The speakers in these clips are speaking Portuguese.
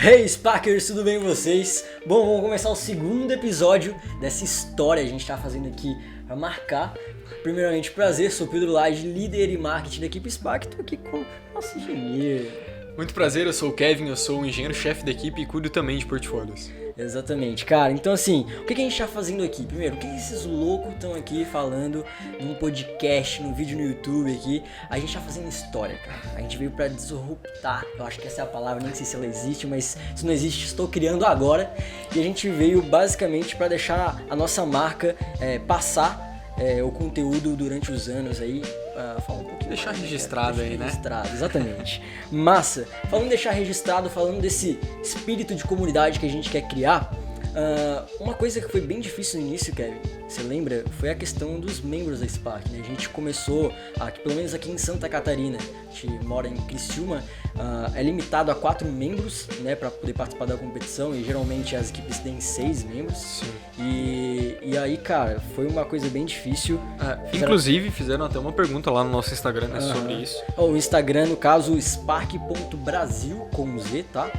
Hey Sparkers, tudo bem com vocês? Bom, vamos começar o segundo episódio dessa história que a gente tá fazendo aqui pra marcar. Primeiramente, prazer, sou Pedro Lage, líder e marketing da equipe Spark, tô aqui com o nosso engenheiro. Muito prazer, eu sou o Kevin, eu sou o engenheiro-chefe da equipe e cuido também de portfólios. Exatamente, cara. Então assim, o que a gente tá fazendo aqui? Primeiro, o que esses loucos estão aqui falando num podcast, num vídeo no YouTube aqui? A gente tá fazendo história, cara. A gente veio pra disruptar, eu acho que essa é a palavra, nem sei se ela existe, mas se não existe, estou criando agora. E a gente veio basicamente pra deixar a nossa marca passar o conteúdo durante os anos aí. Fala um pouquinho. Deixar registrado aí, né? Registrado, exatamente. Massa. Falando em deixar registrado, falando desse espírito de comunidade que a gente quer criar, uma coisa que foi bem difícil no início, Kevin, você lembra? Foi a questão dos membros da Spark, né? A gente começou, pelo menos aqui em Santa Catarina, a gente mora em Criciúma, é limitado a 4 membros, né, para poder participar da competição, e geralmente as equipes têm 6 membros. Sim. E aí, cara, foi uma coisa bem difícil. Inclusive, fizeram até uma pergunta lá no nosso Instagram, né, sobre isso. O Instagram, no caso, spark.brasil, com Z, tá?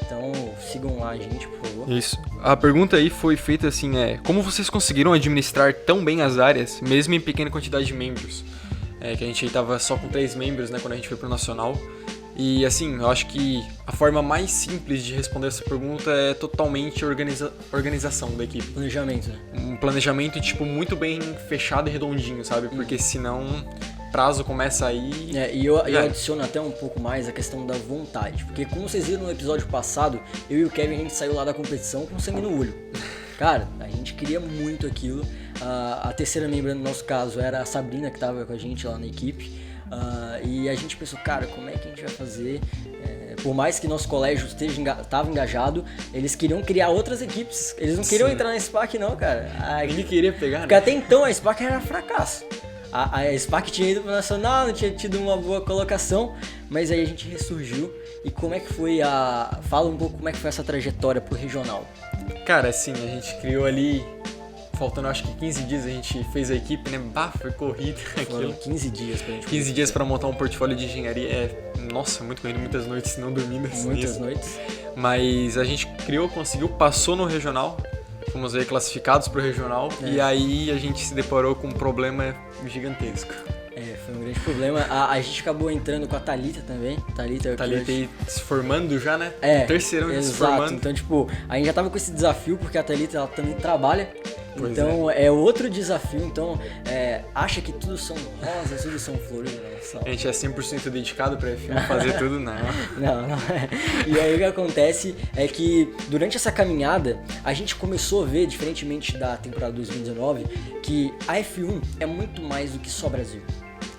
Então, sigam lá a gente, por favor. Isso. A pergunta aí foi feita assim, como vocês conseguiram administrar tão bem as áreas, mesmo em pequena quantidade de membros? Que a gente tava só com 3 membros, né, quando a gente foi pro Nacional. E assim, eu acho que a forma mais simples de responder essa pergunta é totalmente organização da equipe. Planejamento, né? Um planejamento, tipo, muito bem fechado e redondinho, sabe? Porque senão prazo começa aí... E eu adiciono até um pouco mais a questão da vontade. Porque como vocês viram no episódio passado, eu e o Kevin, a gente saiu lá da competição com sangue no olho. Cara, a gente queria muito aquilo. A terceira membra, no nosso caso, era a Sabrina, que estava com a gente lá na equipe. E a gente pensou, cara, como é que a gente vai fazer? Por mais que nosso colégio estava engajado, eles queriam criar outras equipes. Eles não queriam entrar na Spark não, cara. Ele queria pegar, porque até então a Spark era fracasso. A Spark tinha ido pro Nacional, não tinha tido uma boa colocação, mas aí a gente ressurgiu. E como é que foi Fala um pouco como é que foi essa trajetória pro regional. Cara, assim, a gente criou ali... Faltando acho que 15 dias a gente fez a equipe, né? Foi corrida aquilo. 15 dias pra gente 15 dias pra montar um portfólio de engenharia. Nossa, muito corrido, muitas noites não dormidas. Muitas noites. Mas a gente criou, conseguiu, passou no regional. Fomos aí classificados pro regional. E aí a gente se deparou com um problema gigantesco. Foi um grande problema. A gente acabou entrando com a Thalita também. Thalita aí se formando já, né? Terceirão já se formando. formando. Então, tipo, a gente já tava com esse desafio, porque a Thalita, ela também trabalha. Pois então, é outro desafio. Então, acha que tudo são rosas, tudo são flores. A gente é 100% dedicado pra F1 fazer tudo, não. Não é. E aí o que acontece é que durante essa caminhada, a gente começou a ver, diferentemente da temporada 2019, que a F1 é muito mais do que só Brasil.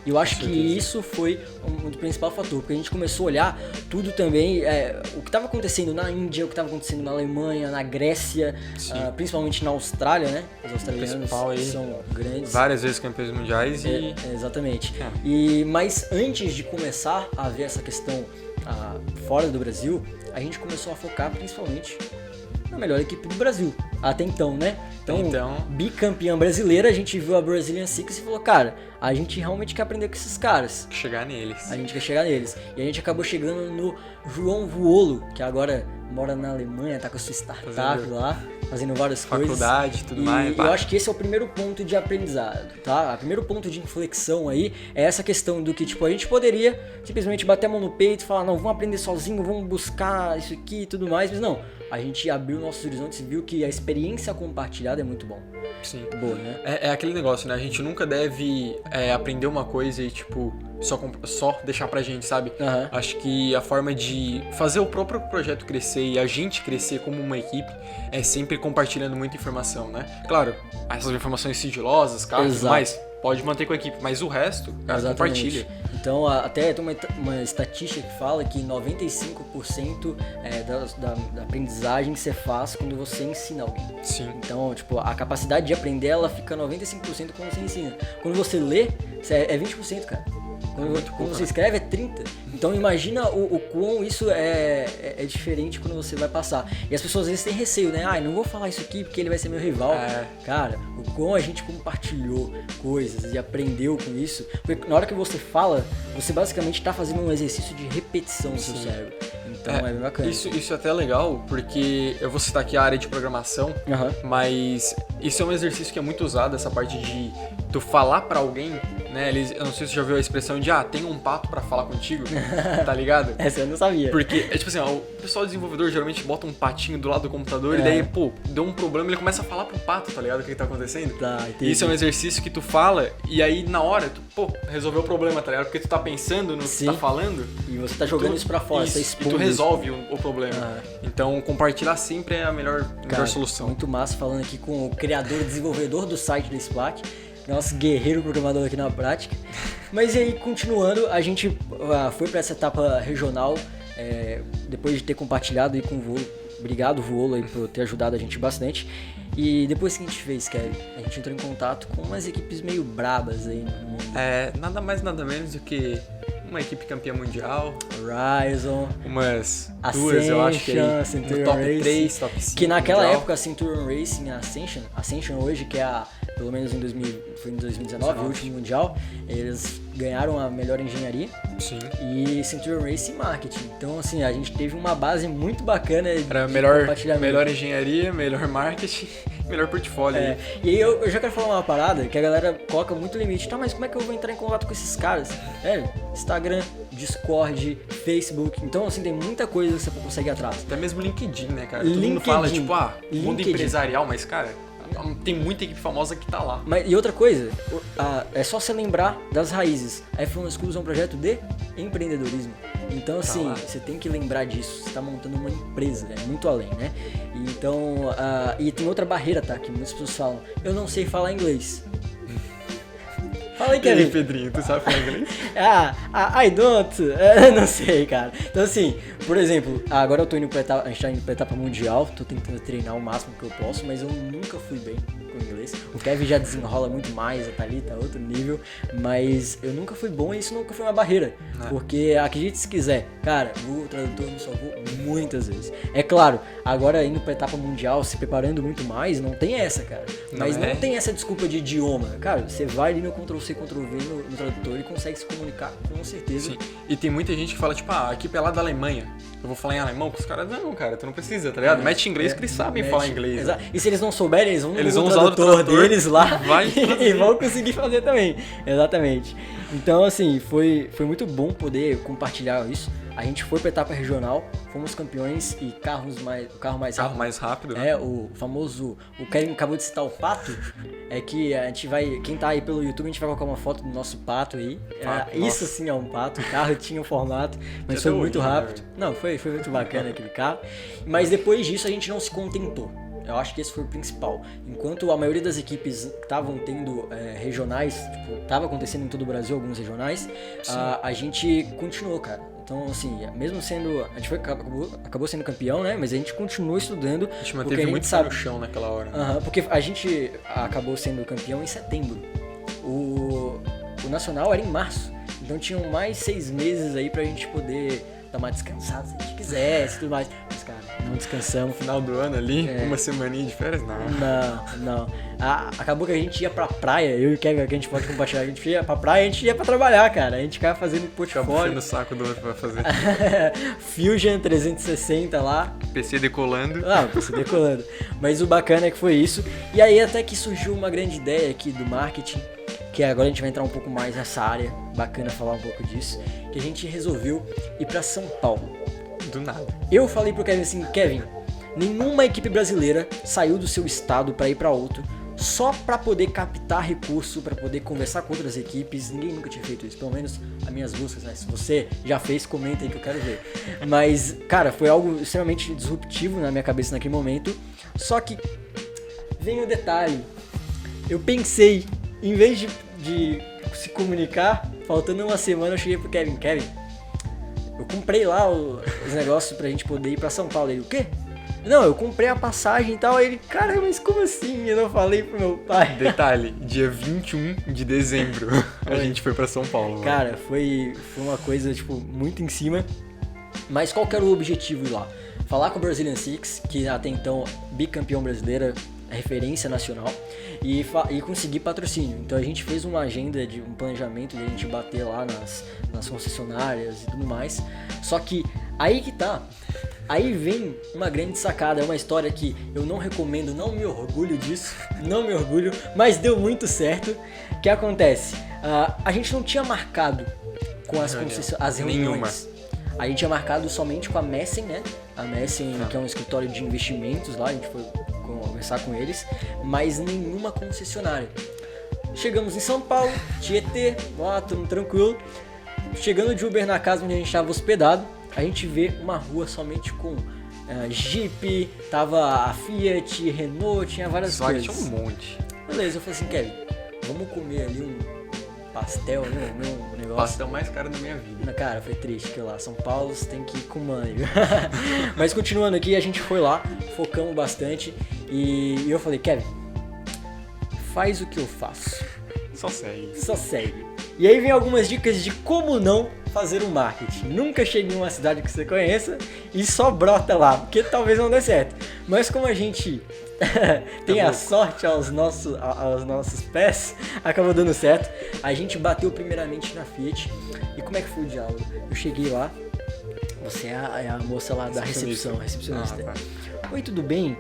E eu acho que isso foi um principal fator, porque a gente começou a olhar tudo também, o que estava acontecendo na Índia, o que estava acontecendo na Alemanha, na Grécia, principalmente na Austrália, né? Os australianos são grandes. Várias vezes campeões mundiais e... Exatamente. Mas antes de começar a ver essa questão fora do Brasil, a gente começou a focar principalmente na melhor equipe do Brasil, até então, né? Então, bicampeã brasileira, a gente viu a Brazilian Six e falou, cara, a gente realmente quer aprender com esses caras. Chegar neles. A gente quer chegar neles. E a gente acabou chegando no João Vuolo, que agora mora na Alemanha, tá com a sua startup lá, fazendo várias coisas. Faculdade, tudo mais. E eu acho que esse é o primeiro ponto de aprendizado, tá? O primeiro ponto de inflexão aí é essa questão do que, tipo, a gente poderia simplesmente bater a mão no peito e falar, não, vamos aprender sozinho, vamos buscar isso aqui e tudo mais, mas não. A gente abriu nossos horizontes e viu que a experiência compartilhada é muito bom. Sim. Boa, né? É aquele negócio, né? A gente nunca deve aprender uma coisa e, tipo, só deixar pra gente, sabe? Acho que a forma de fazer o próprio projeto crescer e a gente crescer como uma equipe é sempre compartilhando muita informação, né? Claro, essas informações sigilosas, tudo mais, pode manter com a equipe, mas o resto, cara, compartilha. Então, até tem uma estatística que fala que 95% da aprendizagem você faz quando você ensina alguém. Sim. Então, tipo, a capacidade de aprender, ela fica 95% quando você ensina. Quando você lê, é 20%, cara. Quando você escreve é 30%. Então imagina o quão isso é diferente quando você vai passar. E as pessoas às vezes têm receio, né? Não vou falar isso aqui porque ele vai ser meu rival. Cara, o quão a gente compartilhou coisas e aprendeu com isso. Porque na hora que você fala, você basicamente está fazendo um exercício de repetição no seu cérebro. Então é bem bacana. Isso é até legal, porque eu vou citar aqui a área de programação, mas isso é um exercício que é muito usado, essa parte de tu falar pra alguém, né? Eu não sei se você já ouviu a expressão de, tem um pato pra falar contigo, tá ligado? Essa eu não sabia. Porque, tipo assim, o pessoal desenvolvedor geralmente bota um patinho do lado do computador e daí, deu um problema, ele começa a falar pro pato, tá ligado? O que tá acontecendo? Tá, entendi. Isso é um exercício que tu fala e aí na hora, tu, resolveu o problema, tá ligado? Porque tu tá pensando no que tu tá falando. E você tá jogando isso pra fora, você e tu resolve o problema. Então, compartilhar sempre é a melhor solução. Muito massa, falando aqui com o criador e desenvolvedor do site da Splack, nosso guerreiro programador aqui na prática. Mas aí, continuando, a gente foi pra essa etapa regional, depois de ter compartilhado aí com o Volo. Obrigado, Volo, aí, por ter ajudado a gente bastante. E depois que a gente fez, Kevin, a gente entrou em contato com umas equipes meio brabas aí no mundo. Nada mais, nada menos do que uma equipe campeã mundial, Horizon, umas Ascension, duas, eu acho que aí, Centurion no top Racing, 3, top 5 que naquela mundial. época a Centurion Racing, a Ascension hoje, que é pelo menos foi em 2019, o último mundial, eles ganharam a melhor engenharia. Sim. E Centurion Racing Marketing. Então, assim, a gente teve uma base muito bacana Era de melhor engenharia, melhor marketing, melhor portfólio. E aí eu já quero falar uma parada que a galera coloca muito limite. Tá, mas como é que eu vou entrar em contato com esses caras? Instagram, Discord, Facebook. Então, assim, tem muita coisa que você consegue ir atrás. Até mesmo LinkedIn, né, cara? Todo mundo fala, tipo, mundo empresarial, mas, cara, tem muita equipe famosa que tá lá. E outra coisa, é só você lembrar das raízes. A F1 Schools é um projeto de empreendedorismo. Então, assim, você tem que lembrar disso. Você tá montando uma empresa, é muito além, né? Então, e tem outra barreira, tá? Que muitas pessoas falam, eu não sei falar inglês. Fala aí, Kevin. E aí, Pedrinho, tu sabe falar inglês? I don't. Não sei, cara. Então, assim, por exemplo, agora eu tô indo a gente tá indo pra etapa mundial, tô tentando treinar o máximo que eu posso, mas eu nunca fui bem com inglês. O Kevin já desenrola muito mais, a Thalita, outro nível, mas eu nunca fui bom e isso nunca foi uma barreira. Porque, acredite se quiser, cara, o tradutor me salvou muitas vezes. É claro, agora indo pra etapa mundial, se preparando muito mais, não tem essa, cara. Mas não tem essa desculpa de idioma. Cara, você vai ali no Ctrl-C, Ctrl-V no tradutor e consegue se comunicar com certeza. Sim. E tem muita gente que fala, tipo, a equipe é lá da Alemanha. Eu vou falar em alemão com os caras. Não, cara, tu não precisa, tá ligado? Mete inglês que eles sabem falar inglês. Exato. Né? E se eles não souberem, eles vão usar o tradutor deles lá e vão conseguir fazer também. Exatamente. Então, assim, foi muito bom poder compartilhar isso. A gente foi pra etapa regional, fomos campeões e o carro mais rápido. Né? O famoso, o Kevin acabou de citar o pato, é que a gente vai, quem tá aí pelo YouTube, a gente vai colocar uma foto do nosso pato aí. Isso sim é um pato, o carro tinha um formato, mas foi muito rápido. Não, foi muito bacana aquele carro. Mas depois disso a gente não se contentou. Eu acho que esse foi o principal. Enquanto a maioria das equipes estavam tendo regionais, tipo, tava acontecendo em todo o Brasil alguns regionais, a gente continuou, cara. Então, assim, mesmo sendo... A gente acabou sendo campeão, né? Mas a gente continuou estudando. A gente manteve muito pé no chão naquela hora. Porque a gente acabou sendo campeão em setembro. O Nacional era em março. Então tinham mais 6 meses aí pra gente poder dar uma descansada se a gente quisesse e tudo mais. Mas, cara, não descansamos. Final do ano ali, uma semaninha de férias, não. Acabou que a gente ia pra praia, eu e o Kevin, que a gente pode compartilhar, a gente ia pra praia, a gente ia pra trabalhar, cara. A gente ficava fazendo portfólio. Ficava puxando o saco do outro pra fazer. Fusion 360 lá. PC decolando. PC decolando. Mas o bacana é que foi isso. E aí até que surgiu uma grande ideia aqui do marketing, que agora a gente vai entrar um pouco mais nessa área, bacana falar um pouco disso, que a gente resolveu ir pra São Paulo. Do nada. Eu falei pro Kevin assim, Kevin, nenhuma equipe brasileira saiu do seu estado pra ir pra outro, só pra poder captar recurso, pra poder conversar com outras equipes. Ninguém nunca tinha feito isso, pelo menos as minhas buscas, né? Se você já fez, comenta aí que eu quero ver. Mas, cara, foi algo extremamente disruptivo na minha cabeça naquele momento. Só que vem o detalhe, eu pensei, em vez de se comunicar, faltando uma semana, eu cheguei pro Kevin, eu comprei lá os negócios pra gente poder ir pra São Paulo. Ele, o quê? Não, eu comprei a passagem e tal. Aí ele, cara, mas como assim? Eu não falei pro meu pai. Detalhe, dia 21 de dezembro a gente foi pra São Paulo. Cara, foi uma coisa, tipo, muito em cima. Mas qual que era o objetivo lá? Falar com a Brazilian Six, que até então bicampeão brasileira, referência nacional, e conseguir patrocínio. Então a gente fez uma agenda, um planejamento de a gente bater lá nas concessionárias e tudo mais. Só que Aí que tá. Aí vem uma grande sacada, é uma história que eu não recomendo, não me orgulho disso, não me orgulho, mas deu muito certo. O que acontece? A gente não tinha marcado com as reuniões. Nenhuma. A gente tinha marcado somente com a Messen, né? A Messen, que é um escritório de investimentos lá, a gente foi conversar com eles, mas nenhuma concessionária. Chegamos em São Paulo, Tietê, lá, tudo tranquilo. Chegando de Uber na casa onde a gente estava hospedado, a gente vê uma rua somente com Jeep, tava a Fiat, Renault, tinha várias coisas. Tinha um monte. Beleza, eu falei assim, Kevin, vamos comer ali um pastel, né? Um negócio. Pastel mais caro da minha vida. Cara, foi triste que lá, São Paulo você tem que ir com mãe. Mas continuando aqui, a gente foi lá, focamos bastante e eu falei, Kevin, faz o que eu faço. Só segue. Só segue. E aí vem algumas dicas de como não fazer um marketing. Nunca chegue em uma cidade que você conheça e só brota lá, porque talvez não dê certo. Mas como a gente tem a sorte aos nossos pés, acabou dando certo. A gente bateu primeiramente na Fiat. E como é que foi o diálogo? Eu cheguei lá, você é a moça lá da recepcionista. Oi, tudo bem?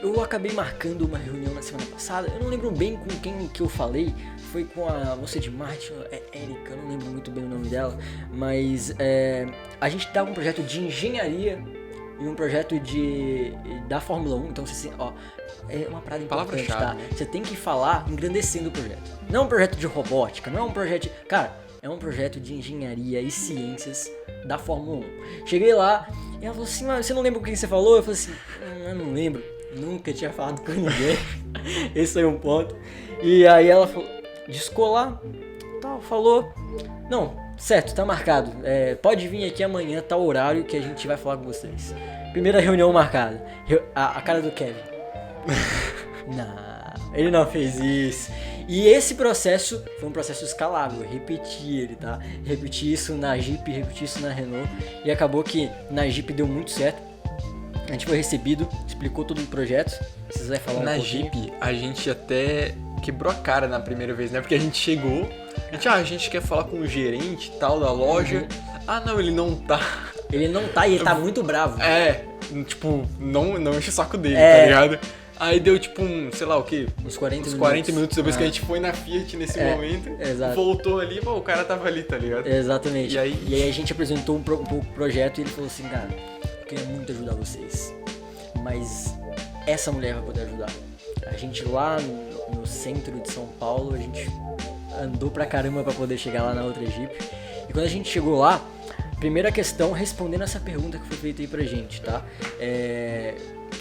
Eu acabei marcando uma reunião na semana passada. Eu não lembro bem com quem que eu falei. Foi com a moça de marketing, Érica, eu não lembro muito bem o nome dela. Mas a gente tá com um projeto de engenharia e um projeto da Fórmula 1. Então, você, é uma parada importante, tá? Você tem que falar engrandecendo o projeto. Não é um projeto de robótica, não é um projeto... Cara, é um projeto de engenharia e ciências da Fórmula 1. Cheguei lá e ela falou assim, mas você não lembra com quem você falou? Eu falei assim, eu não lembro. Nunca tinha falado com ninguém. Esse foi um ponto. E aí ela falou, descolar, tal, falou. Não, certo, tá marcado. Pode vir aqui amanhã, tá o horário que a gente vai falar com vocês. Primeira reunião marcada. A cara do Kevin. Não, ele não fez isso. E esse processo foi um processo escalável. Eu repeti ele, tá? Repeti isso na Jeep, repeti isso na Renault. E acabou que na Jeep deu muito certo. A gente foi recebido, explicou todo o projeto. Vocês vão falar na Jeep, a gente até quebrou a cara na primeira vez, né? Porque a gente chegou, a gente quer falar com o gerente e tal da loja. Não, ele não tá. Ele não tá e ele tá muito bravo. Tipo, não enche o saco dele, tá ligado? Aí deu tipo sei lá o quê? Uns 40 minutos depois que a gente foi na Fiat nesse momento. Exato. Voltou ali, o cara tava ali, tá ligado? Exatamente. E aí a gente apresentou um pouco o projeto e ele falou assim, cara, eu queria muito ajudar vocês, mas essa mulher vai poder ajudar. A gente lá no centro de São Paulo, a gente andou pra caramba pra poder chegar lá na outra Jeep. E quando a gente chegou lá, primeira questão, respondendo essa pergunta que foi feita aí pra gente, tá?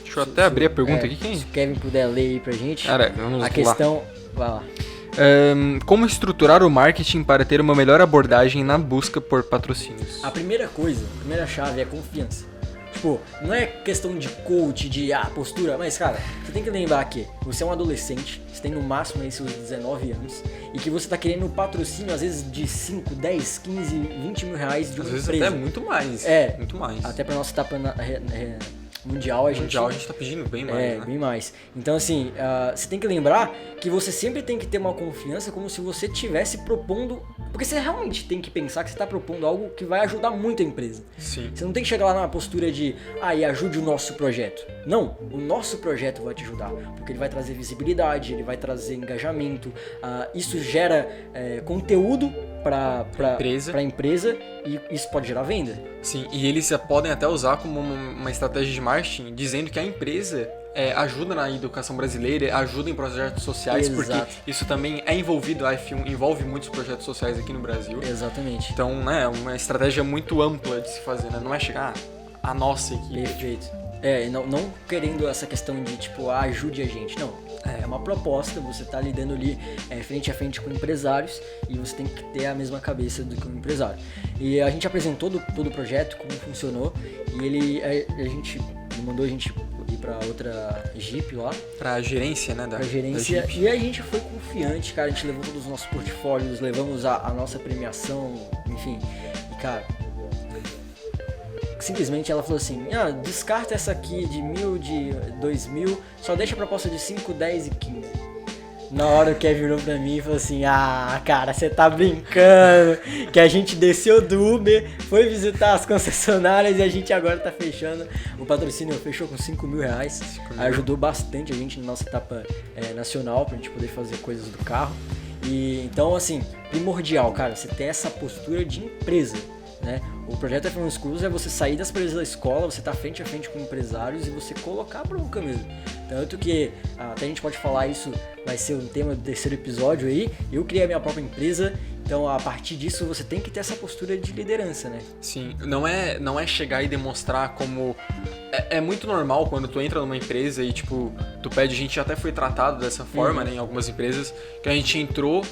Deixa eu até abrir a pergunta aqui. Se o Kevin puder ler aí pra gente. Cara, vamos lá. A questão... Vai lá. Como estruturar o marketing para ter uma melhor abordagem na busca por patrocínios? A primeira chave é confiança. Tipo, não é questão de coach, de postura, mas cara, você tem que lembrar que você é um adolescente, você tem no máximo aí seus 19 anos, e que você tá querendo patrocínio às vezes de 5, 10, 15, 20 mil reais de uma empresa. Às vezes até muito mais. Muito mais. Até pra nossa etapa mundial, a gente tá pedindo bem mais, né? Bem mais. Então, assim, você tem que lembrar que você sempre tem que ter uma confiança como se você estivesse propondo... Porque você realmente tem que pensar que você está propondo algo que vai ajudar muito a empresa. Sim. Você não tem que chegar lá na postura de e ajude o nosso projeto. Não, o nosso projeto vai te ajudar, porque ele vai trazer visibilidade, ele vai trazer engajamento, isso gera conteúdo para a empresa e isso pode gerar venda. Sim, e eles podem até usar como uma estratégia de marketing, dizendo que a empresa ajuda na educação brasileira, ajuda em projetos sociais. Exato. Porque isso também é envolvido, a F1 envolve muitos projetos sociais aqui no Brasil. Exatamente. Então, né, é uma estratégia muito ampla de se fazer, né? Não é chegar a nossa equipe. Perfeito. Não querendo essa questão de, tipo, ajude a gente, não. É uma proposta, você tá lidando ali frente a frente com empresários e você tem que ter a mesma cabeça do que um empresário. E a gente apresentou todo o projeto, como funcionou, e ele mandou a gente ir pra outra Jeep lá. Pra gerência, né? Pra gerência. Da Jeep. E a gente foi confiante, cara, a gente levou todos os nossos portfólios, levamos a nossa premiação, enfim. E, cara... Simplesmente ela falou assim, descarta essa aqui de 1.000, de 2.000, só deixa a proposta de 5, 10 e 15. Na hora o Kevin virou pra mim e falou assim, cara, você tá brincando, que a gente desceu do Uber, foi visitar as concessionárias e a gente agora tá fechando. O patrocínio fechou com R$5.000, ajudou bastante a gente na nossa etapa nacional, pra gente poder fazer coisas do carro. E então, assim, primordial, cara, você ter essa postura de empresa, né? O projeto F1 Schools é você sair das presas da escola, você tá frente a frente com empresários e você colocar a bronca mesmo. Tanto que, até a gente pode falar isso, vai ser um tema do terceiro episódio aí, eu criei a minha própria empresa, então a partir disso você tem que ter essa postura de liderança, né? Sim, não é chegar e demonstrar como... É muito normal quando tu entra numa empresa e, tipo, tu pede, a gente até foi tratado dessa forma, né, em algumas empresas, que a gente entrou...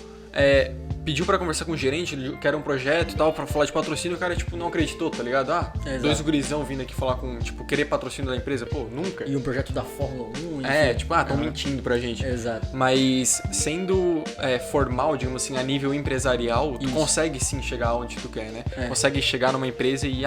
pediu pra conversar com o gerente, que era um projeto e tal, pra falar de patrocínio, o cara, tipo, não acreditou, tá ligado? Dois gurizão vindo aqui falar com, tipo, querer patrocínio da empresa, pô, nunca. E um projeto da Fórmula 1. Enfim. Tão mentindo pra gente. Exato. Mas sendo formal, digamos assim, a nível empresarial, tu consegue sim chegar onde tu quer, né? Consegue chegar numa empresa e,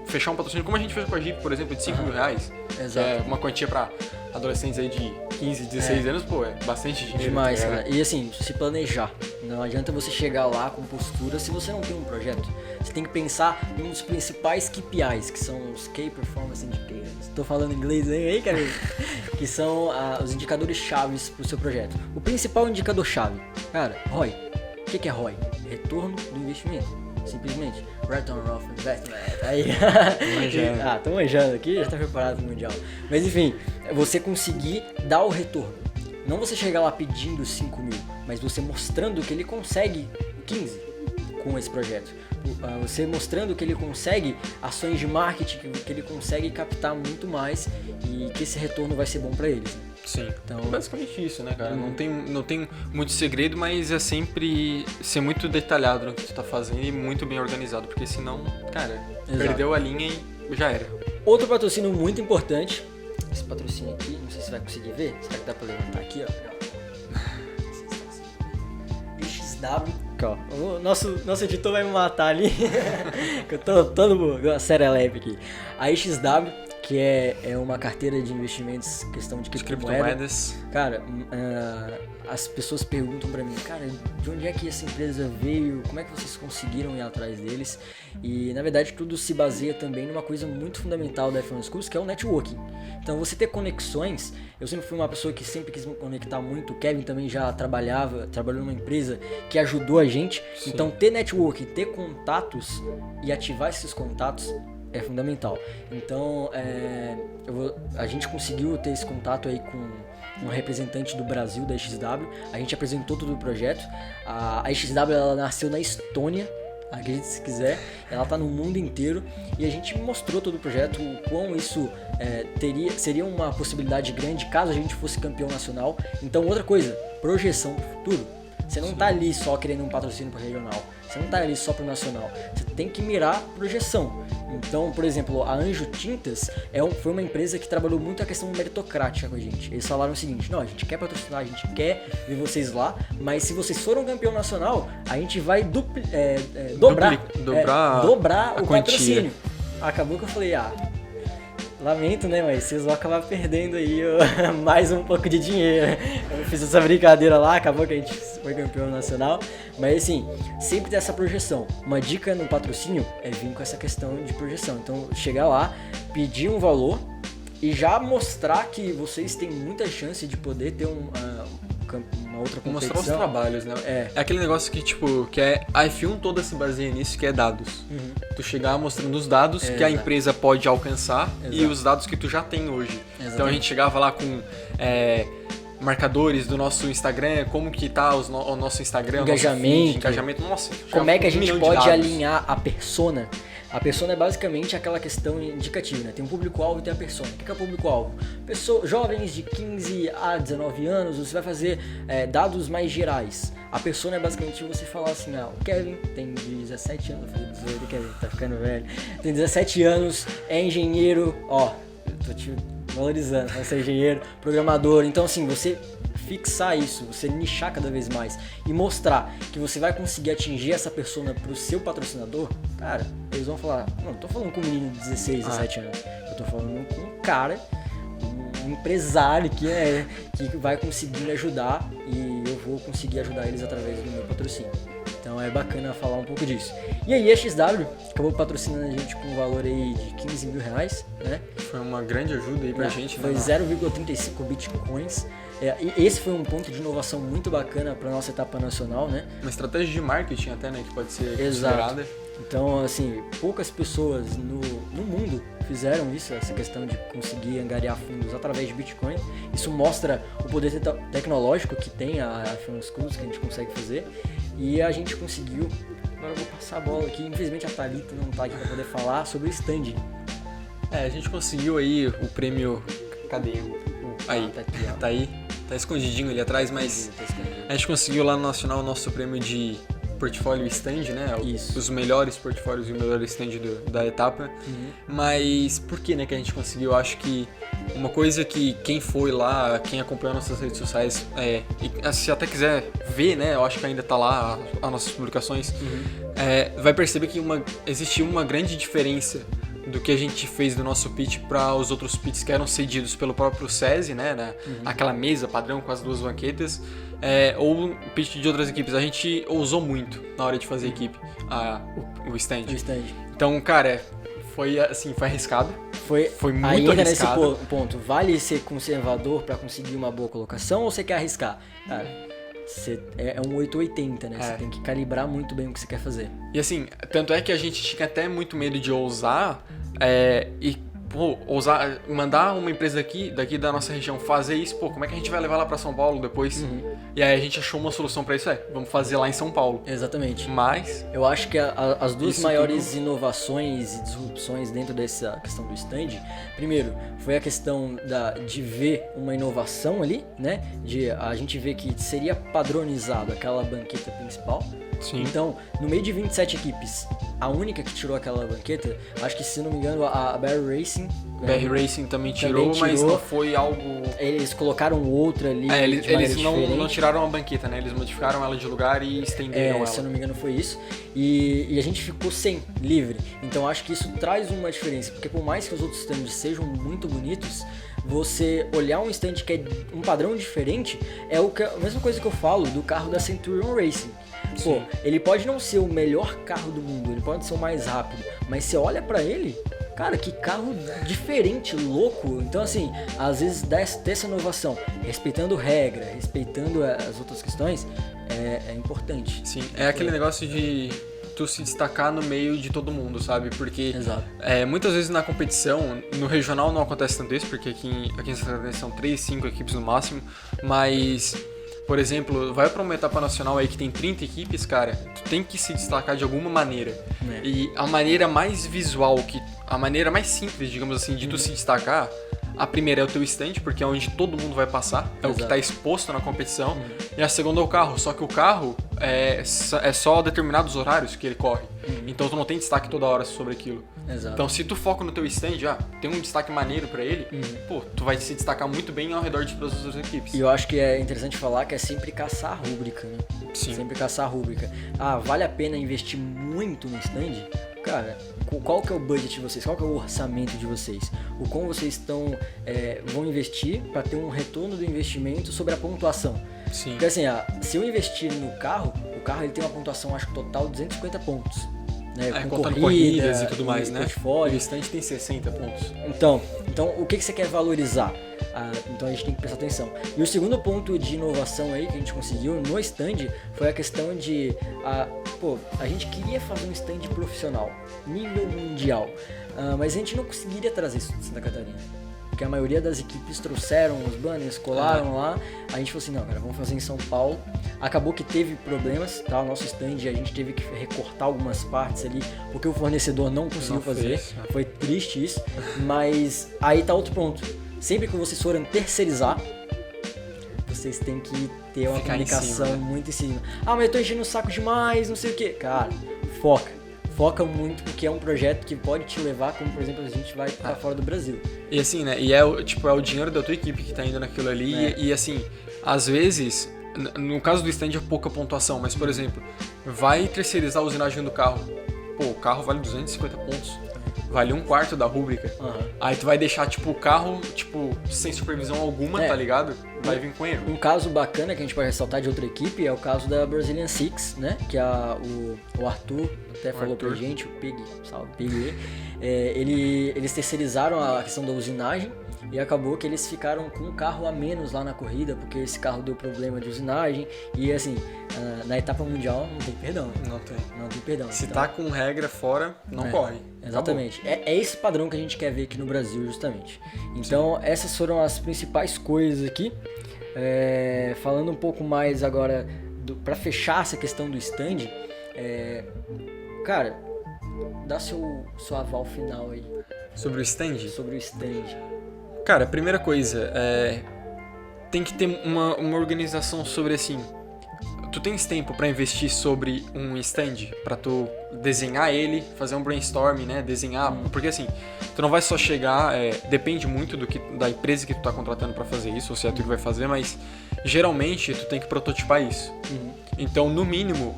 fechar um patrocínio, como a gente fez com a Jeep, por exemplo, de R$5.000. Exato. Uma quantia pra adolescentes aí de 15, 16 anos, pô, é bastante dinheiro. Demais, cara. E assim, se planejar. Não adianta você chegar lá com postura se você não tem um projeto. Você tem que pensar em um dos principais KPIs, que são os Key Performance Indicators. Tô falando inglês aí, cara? Que são os indicadores chaves pro seu projeto. O principal indicador chave, cara, ROI. O que é ROI? Retorno do investimento. Simplesmente, Return of Investment. Aí. Tô manjando aqui, já tá preparado pro Mundial. Mas enfim, você conseguir dar o retorno. Não você chegar lá pedindo 5 mil, mas você mostrando que ele consegue 15 com esse projeto. Você mostrando que ele consegue ações de marketing, que ele consegue captar muito mais e que esse retorno vai ser bom para eles. Sim, então basicamente isso, né, cara? Não tem muito segredo, mas é sempre ser muito detalhado no que tu tá fazendo e muito bem organizado, porque senão, cara, perdeu a linha e já era. Outro patrocínio muito importante, esse patrocínio aqui, não sei se você vai conseguir ver, será que dá pra levantar aqui, ó? XW, o nosso editor vai me matar ali, que eu tô todo serelepe aqui. A XW, que é uma carteira de investimentos, questão de criptomoedas. Cara, as pessoas perguntam pra mim, cara, de onde é que essa empresa veio, como é que vocês conseguiram ir atrás deles? E na verdade tudo se baseia também numa coisa muito fundamental da F1 Schools, que é o networking. Então você ter conexões, eu sempre fui uma pessoa que sempre quis me conectar muito, o Kevin também já trabalhou numa empresa que ajudou a gente. Sim. Então ter networking, ter contatos e ativar esses contatos é fundamental. Então, a gente conseguiu ter esse contato aí com um representante do Brasil da XW. A gente apresentou todo o projeto. A XW ela nasceu na Estônia, acredite se quiser. Ela está no mundo inteiro e a gente mostrou todo o projeto, o quão isso seria uma possibilidade grande caso a gente fosse campeão nacional. Então, outra coisa, projeção para o futuro. Você não tá ali só querendo um patrocínio para regional, você não tá ali só para o nacional, você tem que mirar projeção. Então, por exemplo, a Anjo Tintas foi uma empresa que trabalhou muito a questão meritocrática com a gente. Eles falaram o seguinte, não, a gente quer patrocinar, a gente quer ver vocês lá, mas se vocês forem campeão nacional, a gente vai dobrar o patrocínio. Acabou que eu falei, lamento, né, mas vocês vão acabar perdendo aí mais um pouco de dinheiro. Eu fiz essa brincadeira lá, acabou que a gente foi campeão nacional. Mas assim, sempre ter essa projeção. Uma dica no patrocínio é vir com essa questão de projeção. Então, chegar lá, pedir um valor e já mostrar que vocês têm muita chance de poder ter uma outra competição. Mostrar os trabalhos, né? É aquele negócio que, tipo, a F1 toda se baseia nisso, que é dados. Uhum. Tu chegar mostrando os dados que a empresa pode alcançar e os dados que tu já tem hoje. Exatamente. Então a gente chegava lá com marcadores do nosso Instagram, como que tá o nosso Instagram, engajamento. Nossa, como é que a gente pode alinhar a persona? A persona é basicamente aquela questão indicativa, né? Tem um público-alvo e tem a persona. O que é o público-alvo? Jovens de 15 a 19 anos, você vai fazer dados mais gerais. A persona é basicamente você falar assim, o Kevin tem 17 anos, o Kevin tá ficando velho, tem 17 anos, é engenheiro, tô te valorizando, vai ser engenheiro, programador. Então assim, você fixar isso, você nichar cada vez mais e mostrar que você vai conseguir atingir essa persona pro seu patrocinador, cara, eles vão falar, não tô falando com um menino de 16, 17 anos, eu tô falando com um cara, um empresário que vai conseguir me ajudar e eu vou conseguir ajudar eles através do meu patrocínio. Então é bacana falar um pouco disso. E aí a XW acabou patrocinando a gente com um valor aí de 15 mil reais, né? Foi uma grande ajuda aí pra gente, né? Foi 0,35 bitcoins. E esse foi um ponto de inovação muito bacana para nossa etapa nacional, né? Uma estratégia de marketing até, né? Que pode ser considerada. Então, assim, poucas pessoas no mundo fizeram isso, essa questão de conseguir angariar fundos através de Bitcoin. Isso mostra o poder tecnológico que tem a Film Schools, que a gente consegue fazer. E a gente conseguiu. Agora eu vou passar a bola aqui. Infelizmente a Thalita não tá aqui para poder falar sobre o stand. A gente conseguiu aí o prêmio. Cadê? Aí, tá aqui, ó. Tá aí. Tá escondidinho ali atrás, mas a gente conseguiu lá no Nacional o nosso prêmio de portfólio stand, né? Isso. Os melhores portfólios e o melhor stand da etapa. Mas por que, né, que a gente conseguiu? Eu acho que uma coisa que quem foi lá, quem acompanhou nossas redes sociais, e se até quiser ver, né? Eu acho que ainda tá lá as nossas publicações, vai perceber que existiu uma grande diferença do que a gente fez do nosso pitch para os outros pitches que eram cedidos pelo próprio SESI, né? Aquela mesa padrão com as duas banquetas, ou pitch de outras equipes. A gente ousou muito na hora de fazer a equipe, o stand. Então, cara, foi arriscado. Foi muito ainda arriscado. Nesse ponto, vale ser conservador para conseguir uma boa colocação ou você quer arriscar? Cara, é um 880, né? Você tem que calibrar muito bem o que você quer fazer. E assim, tanto é que a gente tinha até muito medo de ousar ousar, mandar uma empresa daqui da nossa região fazer isso, como é que a gente vai levar lá pra São Paulo depois? E aí a gente achou uma solução pra isso, vamos fazer lá em São Paulo. Exatamente. Mas eu acho que as duas maiores inovações e disrupções dentro dessa questão do stand, primeiro, foi a questão de ver uma inovação ali, né? De a gente ver que seria padronizado aquela banqueta principal. Sim. Então, no meio de 27 equipes, a única que tirou aquela banqueta, acho que se não me engano a BR Racing também tirou, mas não foi algo... Eles colocaram outra ali. Eles não tiraram a banqueta, né? Eles modificaram ela de lugar e estenderam ela. Se eu não me engano foi isso. E a gente ficou sem, livre. Então acho que isso traz uma diferença, porque por mais que os outros stands sejam muito bonitos, você olhar um stand que é um padrão diferente é a mesma coisa que eu falo do carro da Centurion Racing. Ele pode não ser o melhor carro do mundo, ele pode ser o mais rápido, mas você olha pra ele, cara, que carro diferente, louco. Então assim, às vezes ter essa inovação, respeitando regra, respeitando as outras questões, é importante. Sim, é aquele negócio de tu se destacar no meio de todo mundo, sabe? Porque muitas vezes na competição, no regional não acontece tanto isso, porque aqui em Santa Catarina são 3, 5 equipes no máximo, mas... Por exemplo, vai pra uma etapa nacional aí que tem 30 equipes, cara, tu tem que se destacar de alguma maneira. E a maneira mais visual, a maneira mais simples, digamos assim, de tu se destacar, a primeira é o teu stand, porque é onde todo mundo vai passar, o que tá exposto na competição. E a segunda é o carro, só que o carro é só determinados horários que ele corre. Então tu não tem destaque toda hora sobre aquilo. Exato. Então se tu foca no teu stand, tem um destaque maneiro pra ele, tu vai se destacar muito bem ao redor de todas as outras equipes. E eu acho que é interessante falar que é sempre caçar a rúbrica, né? Sim. Sempre caçar a rúbrica. Vale a pena investir muito no stand? Cara, qual que é o budget de vocês? Qual que é o orçamento de vocês? O quão vocês vão investir para ter um retorno do investimento sobre a pontuação? Sim. Porque assim, se eu investir no carro, o carro ele tem uma pontuação, acho que total de 250 pontos. Né, contando corridas e tudo mais, né? Portfólio. O stand tem 60 pontos. Então o que você quer valorizar? Então a gente tem que prestar atenção. E o segundo ponto de inovação aí que a gente conseguiu no stand foi a questão de a gente queria fazer um stand profissional, nível mundial, mas a gente não conseguiria trazer isso de Santa Catarina. Porque a maioria das equipes trouxeram os banners, colaram lá. A gente falou assim, não, cara, vamos fazer em São Paulo. Acabou que teve problemas, tá? O nosso stand, a gente teve que recortar algumas partes ali, porque o fornecedor não conseguiu fazer. Foi triste isso. Mas aí tá outro ponto. Sempre que vocês forem terceirizar, vocês têm que ter uma comunicação muito em cima. Mas eu tô enchendo o saco demais, não sei o quê. Cara, foca muito, porque é um projeto que pode te levar, como por exemplo a gente vai pra fora do Brasil. E assim, né, e é o dinheiro da tua equipe que tá indo naquilo ali, e assim, às vezes, no caso do stand é pouca pontuação, mas por exemplo, vai terceirizar a usinagem do carro, o carro vale 250 pontos. vale 1/4 da rúbrica. Aí tu vai deixar, tipo, o carro, tipo, sem supervisão alguma, tá ligado? Vai vir com erro. Um caso bacana que a gente pode ressaltar de outra equipe é o caso da Brazilian Six, né? Que o Arthur até falou pra gente, o Pig, salve, Pig. Eles terceirizaram a questão da usinagem e acabou que eles ficaram com um carro a menos lá na corrida, porque esse carro deu problema de usinagem e assim, na etapa mundial não tem perdão. Não tem perdão. Se tá com regra fora, não corre. Exatamente. É esse padrão que a gente quer ver aqui no Brasil, justamente. Então, essas foram as principais coisas aqui. Falando um pouco mais agora, pra fechar essa questão do stand, cara, dá seu aval final aí. Sobre o stand? Sobre o stand. Cara, a primeira coisa, tem que ter uma organização sobre, assim, tu tens tempo pra investir sobre um stand, pra tu desenhar ele, fazer um brainstorming, né, desenhar, porque assim, tu não vai só chegar, depende muito da empresa que tu tá contratando pra fazer isso, ou se é tu que vai fazer, mas geralmente tu tem que prototipar isso. Então, no mínimo,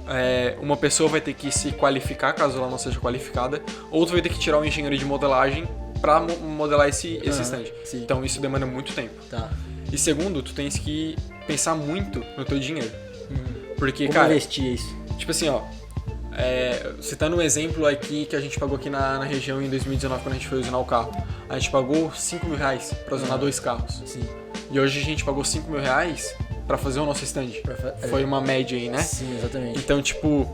uma pessoa vai ter que se qualificar, caso ela não seja qualificada, ou tu vai ter que tirar um engenheiro de modelagem pra modelar esse stand. Sim. Então, isso demanda muito tempo. Tá. E segundo, tu tens que pensar muito no teu dinheiro. Porque, como cara, investir isso? Tipo assim, ó, citando um exemplo aqui que a gente pagou aqui na região em 2019, quando a gente foi usinar o carro. A gente pagou R$5.000 pra usinar 2 carros. Sim. E hoje a gente pagou R$5.000 pra fazer o nosso stand. Foi uma média aí, né? Sim, exatamente. Então, tipo,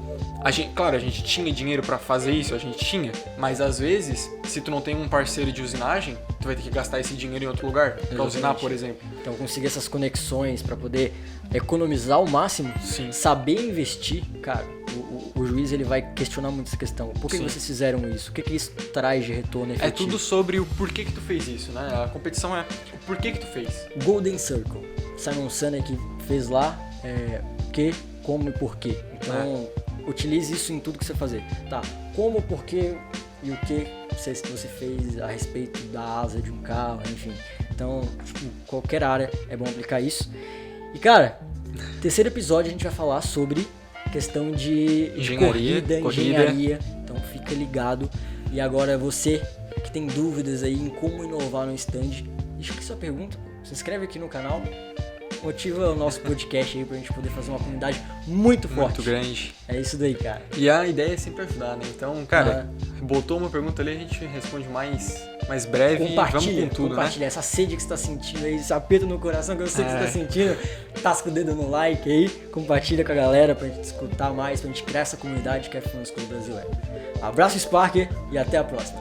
claro, a gente tinha dinheiro pra fazer isso, a gente tinha, mas às vezes, se tu não tem um parceiro de usinagem, tu vai ter que gastar esse dinheiro em outro lugar, pra usinar, por exemplo. Então, conseguir essas conexões pra poder economizar ao máximo, saber investir, cara, o juiz ele vai questionar muito essa questão. Por que vocês fizeram isso? O que isso traz de retorno efetivo? É tudo sobre o porquê que tu fez isso, né? A competição é o porquê que tu fez. Golden Circle. Simon Sinek fez lá o que, como e porquê. Então, utilize isso em tudo que você fazer. Tá, como, porquê e o que você fez a respeito da asa de um carro, enfim. Então, tipo, qualquer área é bom aplicar isso. E, cara, terceiro episódio a gente vai falar sobre questão de corrida, engenharia. Então, fica ligado. E agora, você que tem dúvidas aí em como inovar no stand, deixa aqui sua pergunta. Se inscreve aqui no canal. Motiva o nosso podcast aí pra gente poder fazer uma comunidade muito forte. Muito grande. É isso daí, cara. E a ideia é sempre ajudar, né? Então, cara, botou uma pergunta ali, a gente responde mais breve e vamos com tudo, compartilha, né? Essa sede que você tá sentindo aí, esse aperto no coração que eu sei que você tá sentindo, tasca o dedo no like aí, compartilha com a galera pra gente escutar mais, pra gente criar essa comunidade que é F1 School Brasil. Abraço, Sparker, e até a próxima.